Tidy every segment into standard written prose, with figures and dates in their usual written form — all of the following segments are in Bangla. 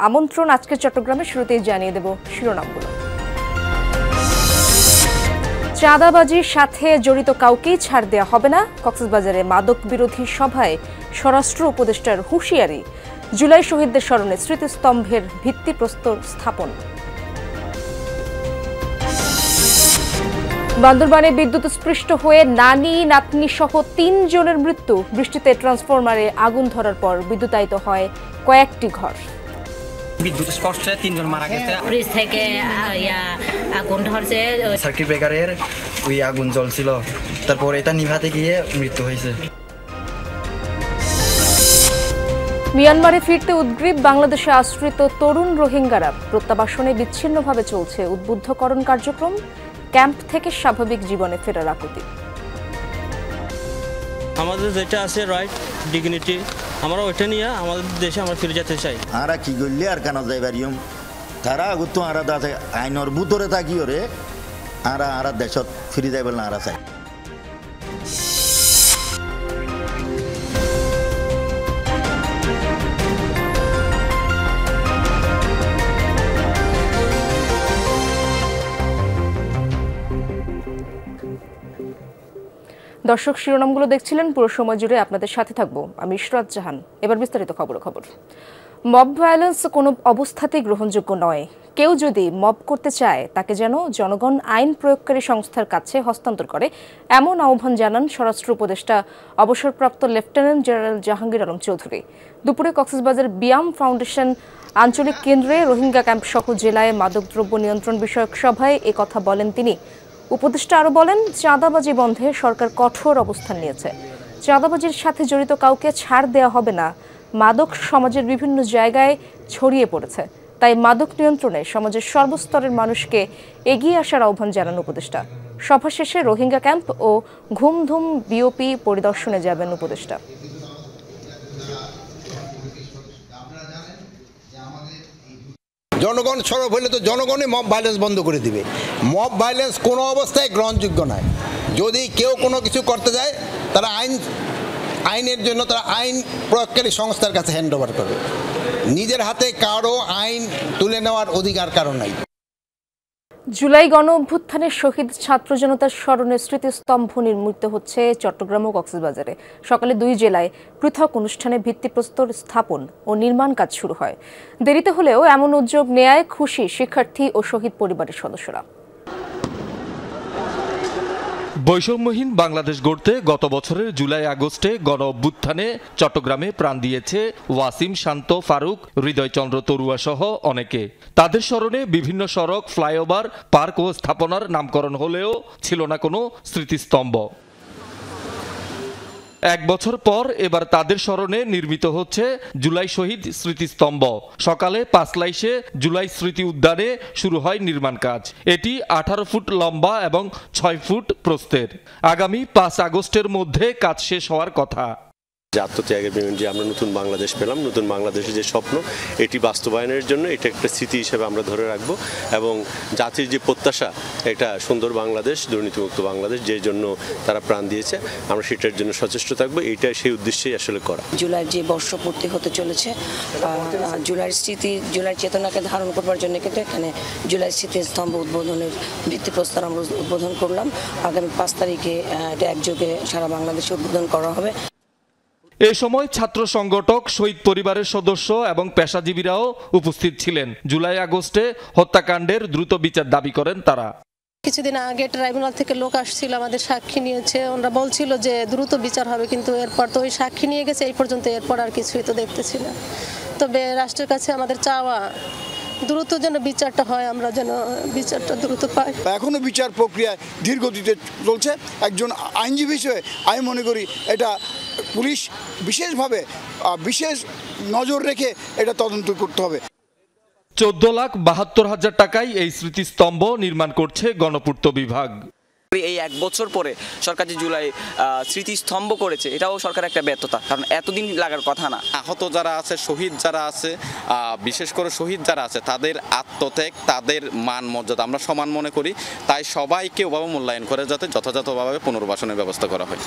আমন্ত্রণ আজকের চট্টগ্রামে। শুরুতেই জানিয়ে দেব শিরোনামগুলো। চাঁদাবাজির সাথে জড়িত কাউকেই ছাড় দেওয়া হবে না। কক্সবাজারে মাদক বিরোধী সভায় স্বরাষ্ট্র উপদেষ্টার হুঁশিয়ারি। জুলাই শহীদদের স্মরণে স্মৃতিস্তম্ভের ভিত্তিপ্রস্তর স্থাপন। বান্দরবানে বিদ্যুৎস্পৃষ্ট হয়ে নানি নাতনি সহ ৩ জনের মৃত্যু। বৃষ্টিতে ট্রান্সফরমারে আগুন ধরার পর বিদ্যুতায়িত হয় কয়েকটি ঘর। বিদ্যুৎ স্পর্শে 3 জন মারা গেছে। ব্রিজ থেকে আগুন ধরছে, সার্কিট ব্রেকারের ওই আগুন জ্বলছিল, তারপর এটা নিভাতে গিয়ে মৃত্যু হয়েছে। মিয়ানমারে ফিরতে উদ্গ্রীব বাংলাদেশে আশ্রিত তরুণ রোহিঙ্গারা। প্রত্যাবাসনে বিচ্ছিন্নভাবে চলছে উদ্বুদ্ধকরণ কার্যক্রম। ক্যাম্প থেকে স্বাভাবিক জীবনে ফেরার আকুতি। আমাদের যেটা আছে রাইট ডিগনিটি, আমরা ওইটা নিয়ে আমাদের দেশে আমরা ফিরে যেতে চাই। আরা কি করলে আর কেন যাইবারিম তারা আগত আরা দাতে আইনর বুতরে থাকিও রে আরা দেশত ফিরে যাইবার না আরা চাই। দর্শক, শিরোনামগুলো দেখছিলেন। পুরো সময় জুড়ে আপনাদের সাথে থাকবো আমি ইশরাত জাহান। এবার বিস্তারিত খবর। মব ভায়োলেন্স কোনো অবস্থাতেই গ্রহণযোগ্য নয়। কেউ যদি মব করতে চায় তাকে যেন জনগণ আইন প্রয়োগকারী সংস্থার কাছে হস্তান্তর করে, এমন আহ্বান জানান স্বরাষ্ট্র উপদেষ্টা অবসরপ্রাপ্ত লেফটেন্যান্ট জেনারেল জাহাঙ্গীর আলম চৌধুরী। দুপুরে কক্সবাজার বিয়াম ফাউন্ডেশন আঞ্চলিক কেন্দ্রে রোহিঙ্গা ক্যাম্প সহ জেলায় মাদকদ্রব্য নিয়ন্ত্রণ বিষয়ক সভায় একথা বলেন তিনি। উপদেষ্টা আরও বলেন, চাঁদাবাজি বন্ধে সরকার কঠোর অবস্থান নিয়েছে। চাঁদাবাজির সাথে জড়িত কাউকে ছাড় দেওয়া হবে না। মাদক সমাজের বিভিন্ন জায়গায় ছড়িয়ে পড়েছে, তাই মাদক নিয়ন্ত্রণে সমাজের সর্বস্তরের মানুষকে এগিয়ে আসার আহ্বান জানান উপদেষ্টা। সভা শেষে রোহিঙ্গা ক্যাম্প ও ঘুমধুম বিওপি পরিদর্শনে যাবেন উপদেষ্টা। জনগণ সরব হলে তো জনগণই মব ভাইলেন্স বন্ধ করে দিবে। মব ভাইলেন্স কোনো অবস্থায় গ্রহণযোগ্য নয়। যদি কেউ কোনো কিছু করতে যায় তারা আইনের জন্য তারা আইন প্রয়োগকারী সংস্থার কাছে হ্যান্ড ওভার করবে। নিজের হাতে কারো আইন তুলে নেওয়ার অধিকার কারো নাই। জুলাই গণ অভ্যুত্থানে শহীদ ছাত্র জনতার স্মরণে স্মৃতিস্তম্ভ নির্মিত হচ্ছে চট্টগ্রাম ও কক্সবাজারে। সকালে 2 জেলায় পৃথক অনুষ্ঠানে ভিত্তিপ্রস্তর স্থাপন ও নির্মাণ কাজ শুরু হয়। দেরিতে হলেও এমন উদ্যোগ নেয়ায় খুশি শিক্ষার্থী ও শহীদ পরিবারের সদস্যরা। বৈষম্যহীন বাংলাদেশ গড়তে গত বছরের জুলাই আগস্টে গণ অভ্যুত্থানে চট্টগ্রামে প্রাণ দিয়েছে ওয়াসিম, শান্ত, ফারুক, হৃদয়চন্দ্র তরুয়া সহ অনেকে। তাদের স্মরণে বিভিন্ন সড়ক, ফ্লাইওভার, পার্ক ও স্থাপনার নামকরণ হলেও ছিল না কোনো স্মৃতিস্তম্ভ। 1 বছর পর এবার তাদের স্মরণে নির্মিত হচ্ছে জুলাই শহীদ স্মৃতিস্তম্ভ। সকালে পাঁচলাইশে জুলাই স্মৃতি উদ্যানে শুরু হয় নির্মাণ কাজ। এটি 18 ফুট লম্বা এবং 6 ফুট প্রস্থের। আগামী 5 আগস্টের মধ্যে কাজ শেষ হওয়ার কথা। আত্মত্যাগের যে আমরা নতুন বাংলাদেশ পেলাম, নতুন বাংলাদেশের যে স্বপ্ন, এটি বাস্তবায়নের জন্য এটা একটা স্মৃতি হিসেবে আমরা ধরে রাখবো। এবং জাতির যে প্রত্যাশা, এটা সুন্দর বাংলাদেশ, দুর্নীতিমুক্ত বাংলাদেশ, যে জন্য তারা প্রাণ দিয়েছে, আমরা সেটার জন্য সচেষ্ট থাকবো। এইটা সেই উদ্দেশ্যেই আসলে করা। জুলাই যে বর্ষপূর্তি হতে চলেছে, জুলাইয়ের স্মৃতি, জুলাই চেতনাকে ধারণ করবার জন্য কিন্তু এখানে জুলাই স্মৃতিস্তম্ভ উদ্বোধনের ভিত্তিপ্রস্তর আমরা উদ্বোধন করলাম। আগামী 5 তারিখে এটা একযোগে সারা বাংলাদেশে উদ্বোধন করা হবে। এ সময় ছাত্র সংগঠক, শহীদ পরিবারের সদস্য এবং পেশাজীবীরাও উপস্থিত ছিলেন। জুলাই আগস্টে হত্যাকাণ্ডের দ্রুত বিচার দাবি করেন তারা। কিছুদিন আগে ট্রাইব্যুনাল থেকে লোক আসছিল, আমাদের সাক্ষী নিয়েছে। ওনারা বলছিল যে দ্রুত বিচার হবে, কিন্তু এরপর তো ওই সাক্ষী নিয়ে গেছে এই পর্যন্ত, এরপর আর কিছুই তো দেখতেছি না। তবে রাষ্ট্রের কাছে আমাদের চাওয়া দ্রুত যেন বিচারটা হয়, আমরা যেন বিচারটা দ্রুত পাই। এখনো বিচার প্রক্রিয়া ধীরগতিতে চলছে। একজন আইনজীবী হিসেবে আমি মনে করি এটা পুলিশ বিশেষভাবে বিশেষ নজর রেখে এটা তদন্ত করতে হবে। 14,72,000 টাকায় এই স্মৃতিস্তম্ভ নির্মাণ করছে গণপূর্ত বিভাগ। এই 1 বছর পরে সরকার যে জুলাই স্মৃতিস্তম্ভ করেছে, এটাও সরকার একটা ব্যর্থতা, কারণ এতদিন লাগার কথা না। আহত যারা আছে, শহীদ যারা আছে, বিশেষ করে শহীদ যারা আছে, তাদের আত্মত্যাগ, তাদের মান মর্যাদা আমরা সমান মনে করি। তাই সবাইকে ওভাবে মূল্যায়ন করে যাতে যথাযথভাবে পুনর্বাসনের ব্যবস্থা করা হয়।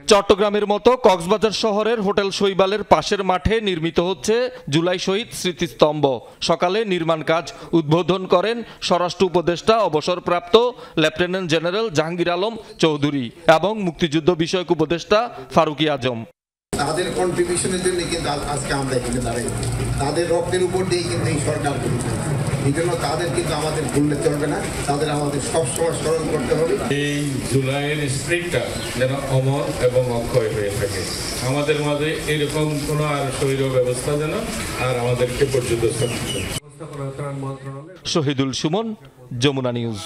চট্টগ্রামের মতো কক্সবাজার শহরের হোটেল শৈবালের পাশের মাঠে নির্মিত হচ্ছে জুলাই শহীদ স্মৃতিস্তম্ভ। সকালে নির্মাণ কাজ উদ্বোধন করেন স্বরাষ্ট্র উপদেষ্টা অবসরপ্রাপ্ত লেফটেন্যান্ট জেনারেল জাহাঙ্গীর আলম চৌধুরী এবং মুক্তিযুদ্ধ বিষয়ক উপদেষ্টা ফারুকী আজম। তাদের কন্ট্রিবিউশনের জন্য কিন্তু আজকে আমরা এখানে দাঁড়াই, তাদের রক্তের উপর দিয়ে কিন্তু এই সরকার করেছে। এই জন্য তাদের কিন্তু আমাদের ভুললে চলবে না, তাদের আমাদের সবসময় স্মরণ করতে হবে। এই জুলাইয়ের স্প্রিটটা যেন অমর এবং অক্ষয় হয়ে থাকে। আমাদের মাঝে এরকম কোনো আর শহীদ ব্যবস্থা যেন আর আমাদেরকে পর্যদস্ত। শহীদুল সুমন, যমুনা নিউজ।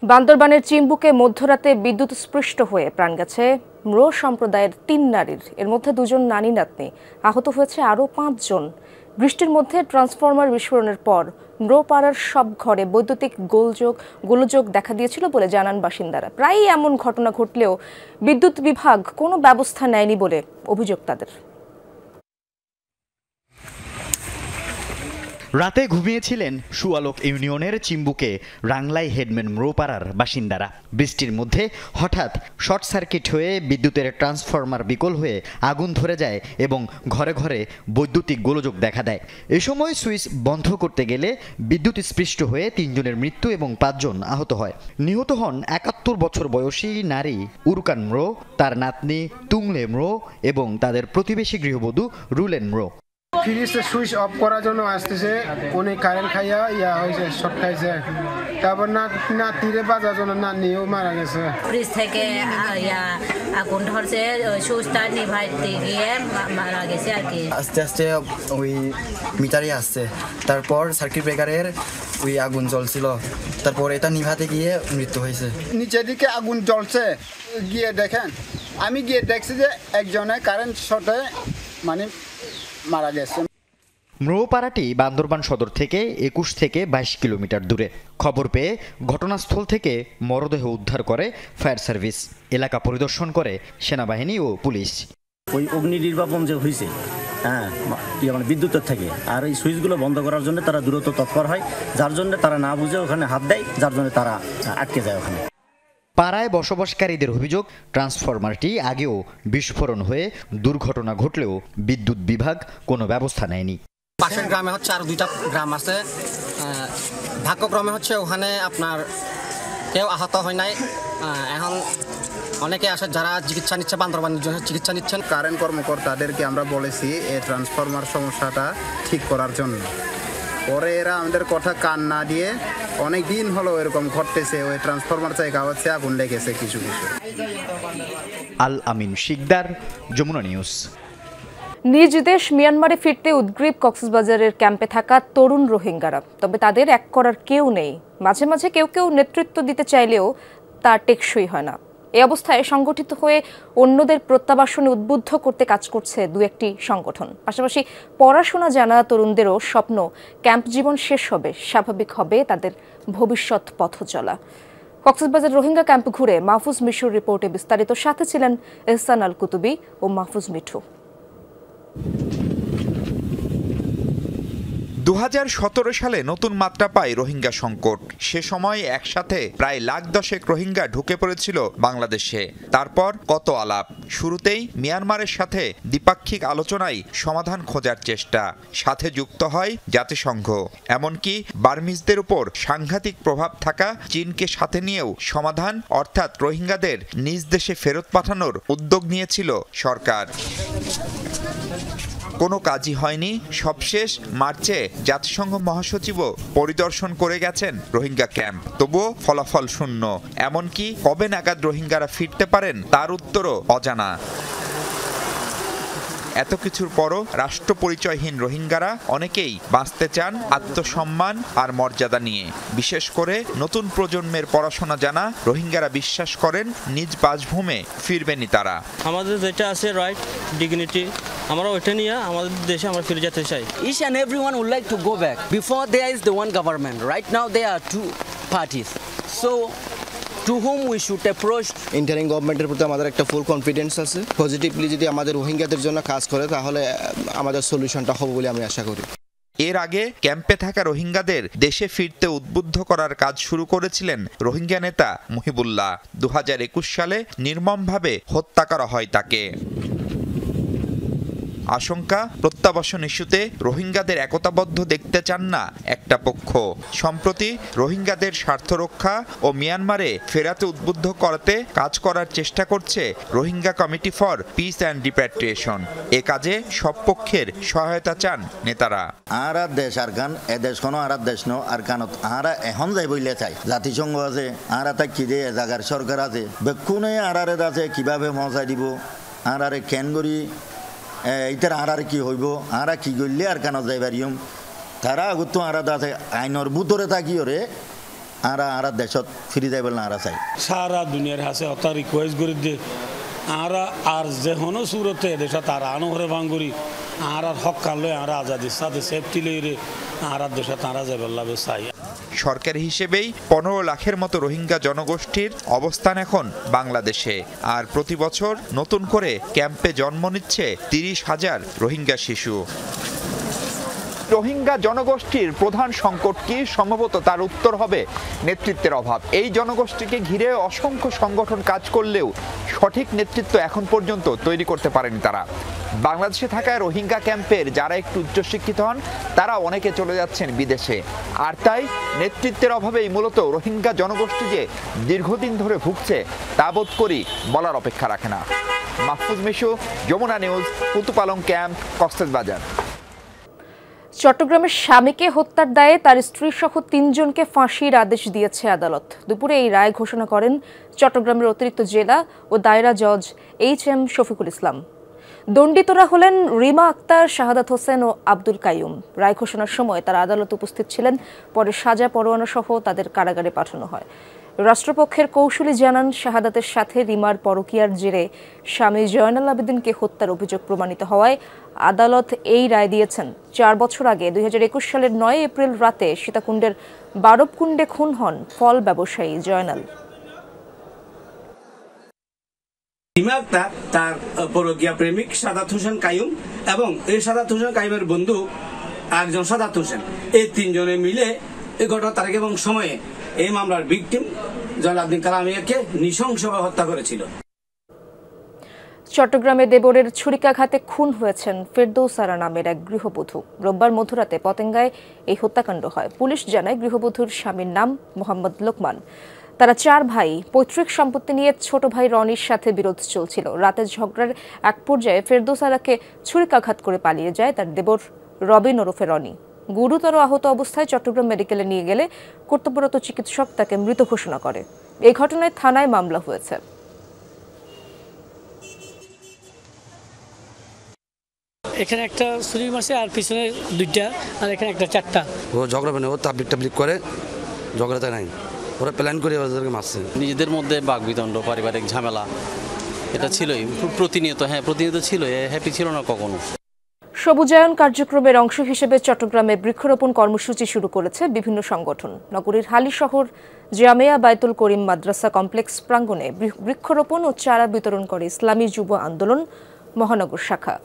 বান্দরবানের চিম্বুকে মধ্যরাতে বিদ্যুৎ স্পৃষ্ট হয়ে প্রাণ গেছে ম্রো সম্প্রদায়ের 3 নারীর, এর মধ্যে 2 জন নানী নাতনি। আহত হয়েছে আরও 5 জন। বৃষ্টির মধ্যে ট্রান্সফরমার বিস্ফোরণের পর ম্রো পাড়ার সব ঘরে বৈদ্যুতিক গোলযোগ দেখা দিয়েছিল বলে জানান বাসিন্দারা। প্রায়ই এমন ঘটনা ঘটলেও বিদ্যুৎ বিভাগ কোনো ব্যবস্থা নেয়নি বলে অভিযোগ তাদের। রাতে ঘুমিয়েছিলেন সুয়ালোক ইউনিয়নের চিম্বুকে রাংলাই হেডম্যান ম্রোপাড়ার বাসিন্দারা। বৃষ্টির মধ্যে হঠাৎ শর্ট সার্কিট হয়ে বিদ্যুতের ট্রান্সফরমার বিকল হয়ে আগুন ধরে যায় এবং ঘরে ঘরে বৈদ্যুতিক গোলযোগ দেখা দেয়। এ সময় সুইচ বন্ধ করতে গেলে বিদ্যুৎ স্পৃষ্ট হয়ে 3 জনের মৃত্যু এবং 5 জন আহত হয়। নিহত হন 71 বছর বয়সী নারী উরকান ম্রো, তার নাতনি তুংলে ম্রো এবং তাদের প্রতিবেশী গৃহবধূ রুলেন ম্রো। ফ্রিজে সুইচ অফ করার জন্য আসতেছে, উনি কারেন্ট খাইয়া হয়েছে, শর্ট খাইছে। তারপর না তীরে বাজার জন্য না নিয়েও মারা গেছে। ফ্রিজ থেকে আগুন ধরছে, সুইচটা নিভাইতে গিয়ে মারা গেছে আর কি। আস্তে আস্তে ওই মিটারে আসছে, তারপর সার্কিট ব্রেকারের ওই আগুন জ্বলছিল, তারপর এটা নিভাতে গিয়ে মৃত্যু হয়েছে। নিচের দিকে আগুন জ্বলছে, গিয়ে দেখেন, আমি গিয়ে দেখছি যে একজনের কারেন্ট শর্টে মানে মারা গেছে। ম্রোপাড়াটি বান্দরবান সদর থেকে 21 থেকে 22 কিলোমিটার দূরে। খবর পেয়ে ঘটনাস্থল থেকে মরদেহ উদ্ধার করে ফায়ার সার্ভিস। এলাকা পরিদর্শন করে সেনাবাহিনী ও পুলিশ। ওই অগ্নি নির্বাপন যে হয়েছে মানে বিদ্যুতের থেকে, আর এই সুইচগুলো বন্ধ করার জন্য তারা দ্রুত তৎপর হয়, যার জন্য তারা না বুঝে ওখানে হাত দেয়, যার জন্য তারা আটকে যায় ওখানে। পাড়ায় বসবাসকারীদের অভিযোগ, ট্রান্সফরমারটি আগেও বিস্ফোরণ হয়ে দুর্ঘটনা ঘটলেও বিদ্যুৎ বিভাগ কোনো ব্যবস্থা নেয়নি। পাশের গ্রামে হচ্ছে আর 2টা গ্রাম আছে, ভাগ্যক্রমে হচ্ছে ওখানে আপনার কেউ আহত হয় নাই। এখন অনেকে আসে যারা চিকিৎসা নিচ্ছে, বান্দরবানের জন্য চিকিৎসা নিচ্ছেন। কারেন্ট কর্মকর্তাদেরকে আমরা বলেছি এই ট্রান্সফরমার সমস্যাটা ঠিক করার জন্য, পরে এরা আমাদের কথা কান না দিয়ে অনেক দিন হলো এরকম ঘটতেছে, ওই ট্রান্সফরমার জায়গা হচ্ছে আগুন লেগেছে কিছু। আল আমিন শিকদার, যমুনা নিউজ। নিজ দেশ মিয়ানমারে ফিরতে উদ্গ্রীব কক্সবাজারের ক্যাম্পে থাকা তরুণ রোহিঙ্গারা, তবে তাদের এক করার কেউ নেই। মাঝে মাঝে কেউ নেতৃত্ব দিতে চাইলেও তা টেকসই হয় না। এই অবস্থায় সংগঠিত হয়ে অন্যদের প্রত্যাবাসনে উদ্বুদ্ধ করতে কাজ করছে 2-1টি সংগঠন। পাশাপাশি পড়াশোনা জানা তরুণদেরও স্বপ্ন, ক্যাম্প জীবন শেষ হবে, স্বাভাবিক হবে তাদের ভবিষ্যৎ পথ চলা। কক্সবাজার রোহিঙ্গা ক্যাম্প ঘুরে মাহফুজ মিশুর রিপোর্টে বিস্তারিত। সাথে ছিলেন এহসান আল কুতুবি ও মাহফুজ মিঠু। 2017 সালে নতুন মাত্রা পায় রোহিঙ্গা সংকট। সে সময় একসাথে প্রায় 1,10,000 রোহিঙ্গা ঢুকে পড়েছিল বাংলাদেশে। তারপর কত আলাপ, শুরুতেই মিয়ানমারের সাথে দ্বিপাক্ষিক আলোচনায় সমাধান খোঁজার চেষ্টা, সাথে যুক্ত হয় জাতিসংঘ। এমনকি বার্মিজদের উপর সাংঘাতিক প্রভাব থাকা চীনকে সাথে নিয়েও সমাধান অর্থাৎ রোহিঙ্গাদের নিজ দেশে ফেরত পাঠানোর উদ্যোগ নিয়েছিল সরকার। কোনো কাজই হয়নি। সবশেষ মার্চে জাতিসংঘ মহাসচিবও পরিদর্শন করে গেছেন রোহিঙ্গা ক্যাম্প, তবুও ফলাফল শূন্য। এমনকি কবে নাগাদ রোহিঙ্গারা ফিরতে পারেন তার উত্তরও অজানা। এত কিছুর পরও রাষ্ট্র পরিচয়হীন রোহিঙ্গারা অনেকেই বাঁচতে চান আত্মসম্মান আর মর্যাদা নিয়ে। বিশেষ করে নতুন প্রজন্মের পড়াশোনা জানা রোহিঙ্গারা বিশ্বাস করেন নিজ বাসভূমে ফিরবেনই তারা। আমাদের যেটা আছে রাইট, ডিগনিটি, আমরা ওইটা নিয়ে আমাদের দেশে আমরা ফিরে যেতে চাই। Each and everyone would like to go back. Before there is the one government. Right now there are 2 parties. So to whom we should approach? Interim গভর্নমেন্টের প্রতি আমাদের একটা ফুল কনফিডেন্স আছে। পজিটিভলি যদি আমাদের রোহিঙ্গাদের জন্য কাজ করে তাহলে আমাদের সলিউশনটা হবে বলে আমি আশা করি। এর আগে ক্যাম্পে থাকা রোহিঙ্গাদের দেশে ফিরতে উদ্বুদ্ধ করার কাজ শুরু করেছিলেন রোহিঙ্গা নেতা মুহিবুল্লাহ। 2021 সালে নির্মমভাবে হত্যা করা হয় তাকে। আশঙ্কা, প্রত্যাবাসন ইস্যুতে রোহিঙ্গাদের একতাবদ্ধ দেখতে চান না একটা পক্ষ। সম্প্রতি রোহিঙ্গাদের স্বার্থ রক্ষা ও মিয়ানমারে ফেরাতে উদ্বুদ্ধ করতে কাজ করার চেষ্টা করছে Rohingya committee for peace and repatriation. এ কাজে সব পক্ষের সহায়তা চান নেতারা। আরা দেশ আর গান এ দেশ কোনো আর দেশ ন আর গানত আরা এখন যাই বইলে চাই জাতিসংঘ আছে আরা তাই কি দে জাগার সরকার আছে বেকুনে আরারে আছে কিভাবে মজাই দিব আরারে কেন করি এইটার আর কি হইব আরা কি করলে আর কেন যাই পারিম তারা আগত আরা আছে আইনের ভিতরে থাকি ওরে আরা দেশত ফিরে যাই বলে আরা চাই সারা দুনিয়ার হাসে অত রিকোয়েস্ট করে দিয়ে আরা আর যে হনো সুরতে দেশত তার আনো হরে ভাঙ্গুরি আর হক কালে আর আজাদি সাথে সেফটি লইরে আর দেশত তারা যাই বললাবে চাই। সরকার হিসেবেই 15 লাখের মতো রোহিঙ্গা জনগোষ্ঠীর অবস্থান এখন বাংলাদেশে, আর প্রতি বছর নতুন করে ক্যাম্পে জন্ম নিচ্ছে 30,000 রোহিঙ্গা শিশু। রোহিঙ্গা জনগোষ্ঠীর প্রধান সংকট কি? সম্ভবত তার উত্তর হবে নেতৃত্বের অভাব। এই জনগোষ্ঠীকে ঘিরে অসংখ্য সংগঠন কাজ করলেও সঠিক নেতৃত্ব এখন পর্যন্ত তৈরি করতে পারেনি তারা। বাংলাদেশে থাকা রোহিঙ্গা ক্যাম্পের যারা একটু উচ্চশিক্ষিত হন তারা অনেকে চলে যাচ্ছেন বিদেশে, আর তাই নেতৃত্বের অভাবেই মূলত রোহিঙ্গা জনগোষ্ঠী যে দীর্ঘদিন ধরে ভুগছে তা বোধ করি বলার অপেক্ষা রাখে না। Mahfuz Mishu, Jamuna news, Kutupalong camp, Cox's Bazar. চট্টগ্রামের স্বামীকে হত্যার দায়ে তার স্ত্রী সহ 3 জনকে ফাঁসির আদেশ দিয়েছে আদালত। দুপুরে এই রায় ঘোষণা করেন চট্টগ্রামের অতিরিক্ত জেলা ও দায়রা জজ HM শফিকুল ইসলাম। দণ্ডিতরা হলেন রিমা আক্তার, শাহাদাত হোসেন ও আব্দুল কাইয়ুম। রায় ঘোষণার সময় তারা আদালতে উপস্থিত ছিলেন। পরে সাজা পরোয়ানা সহ তাদের কারাগারে পাঠানো হয়। রাষ্ট্রপক্ষের কৌশলী জানান, শাহাদাতের সাথে রিমার পরকীয়ার জেরে স্বামী জয়নাল আবেদিনকে হত্যার অভিযোগ প্রমাণিত হওয়ায় আদালত এই রায় দিয়েছেন। 4 বছর আগে 2021 সালের 9 এপ্রিল রাতে সীতাকুণ্ডের বারবকুণ্ডে খুন হন ফল ব্যবসায়ী জয়নাল। রিমা আক্তার, তার পরকীয়া প্রেমিক শাহাদাত হোসেন কাইয়ুম এবং এই শাহাদাত হোসেন কাইয়ুমের বন্ধু একজন শাহাদাত হোসেন, এই 3 জনে মিলে এই ঘটনা তারিখ এবং সময়ে এই মামলার ভিকটিম জয়নাল আবেদিন কালামিয়াকে নৃশংসভাবে হত্যা করেছিল। চট্টগ্রামে দেবরের ছুরিকাঘাতে খুন হয়েছেন ফেরদৌসারা নামের এক গৃহবধূ। রোববার মধ্যরাতে পতেঙ্গায় এই হত্যাকাণ্ড হয়। পুলিশ জানায়, গৃহবধূর স্বামীর নাম মোহাম্মদ লোকমান। তারা 4 ভাই। পৈতৃক সম্পত্তি নিয়ে ছোট ভাই রনির সাথে বিরোধ চলছিল। রাতের ঝগড়ার এক পর্যায়ে ফেরদৌসারাকে ছুরিকাঘাত করে পালিয়ে যায় তার দেবর রবিন ওরফে রনি। গুরুতর আহত অবস্থায় চট্টগ্রাম মেডিকেলে নিয়ে গেলে কর্তব্যরত চিকিৎসক তাকে মৃত ঘোষণা করে। এই ঘটনায় থানায় মামলা হয়েছে। এখানে একটা ছুরি মারছে আর পিছনে 2টা, আর এখানে একটা 4টা। ও ঝগড়া মানে ও তাবলিক করে, ঝগড়াতে নাই, ওরা প্ল্যান করে ওদেরকে মারছে। নিজেদের মধ্যে বাকবিতণ্ড, পারিবারিক ঝামেলা এটা ছিলই প্রতিনিয়ত। প্রতিনিয়ত ছিল, হ্যাপি ছিল না কখনো। সবুজায়ন কার্যক্রমের অংশ হিসেবে চট্টগ্রামে বৃক্ষরোপণ কর্মসূচি শুরু করেছে বিভিন্ন সংগঠন। নগরীর হালিশহর জামিয়া বায়তুল করিম মাদ্রাসা কমপ্লেক্স প্রাঙ্গণে বৃক্ষরোপণ ও চারা বিতরণ করে ইসলামী যুব আন্দোলন মহানগর শাখা।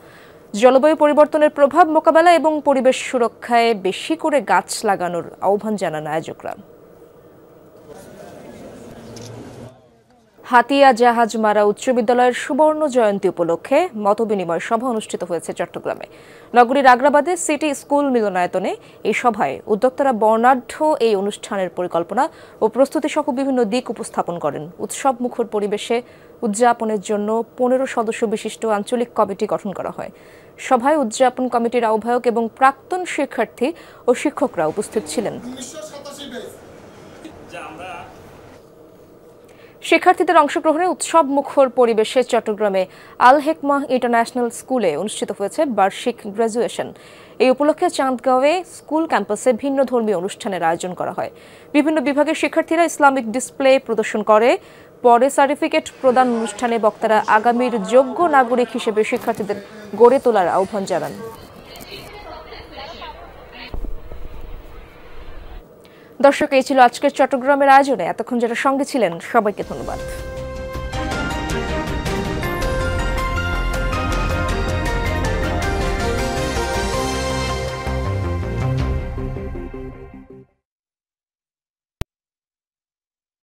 জলবায়ু পরিবর্তনের প্রভাব মোকাবেলা এবং পরিবেশ সুরক্ষায় বেশি করে গাছ লাগানোর আহ্বান জানান আয়োজকরা। হাতিয়া জাহাজমারা উচ্চ বিদ্যালয়ের সুবর্ণ জয়ন্তী উপলক্ষে মতবিনিময় সভা অনুষ্ঠিত হয়েছে চট্টগ্রামে। নগরীর আগ্রাবাদে সিটি স্কুল মিলনায়তনে এই সভায় উদ্যোক্তারা বর্ণাঢ্য এই অনুষ্ঠানের পরিকল্পনা ও প্রস্তুতি সহ বিভিন্ন দিক উপস্থাপন করেন। উৎসব মুখর পরিবেশে উদযাপনের জন্য 15 সদস্য বিশিষ্ট আঞ্চলিক কমিটি গঠন করা হয়। সভায় উদযাপন কমিটির আহ্বায়ক এবং প্রাক্তন শিক্ষার্থী ও শিক্ষকরা উপস্থিত ছিলেন। শিক্ষার্থীদের অংশগ্রহণে উৎসব মুখর পরিবেশে চট্টগ্রামে আল হেকমাহ ইন্টারন্যাশনাল স্কুলে অনুষ্ঠিত হয়েছে বার্ষিক গ্র্যাজুয়েশন। এই উপলক্ষে চাঁদগাঁওয়ে স্কুল ক্যাম্পাসে ভিন্ন ধর্মীয় অনুষ্ঠানের আয়োজন করা হয়। বিভিন্ন বিভাগের শিক্ষার্থীরা ইসলামিক ডিসপ্লে প্রদর্শন করে। পরে সার্টিফিকেট প্রদান অনুষ্ঠানে বক্তারা আগামীর যোগ্য নাগরিক হিসেবে শিক্ষার্থীদের গড়ে তোলার আহ্বান জানান। দর্শক, এই ছিল আজকের চট্টগ্রামের আয়োজনে। এতক্ষণ যারা সঙ্গে ছিলেন সবাইকে ধন্যবাদ।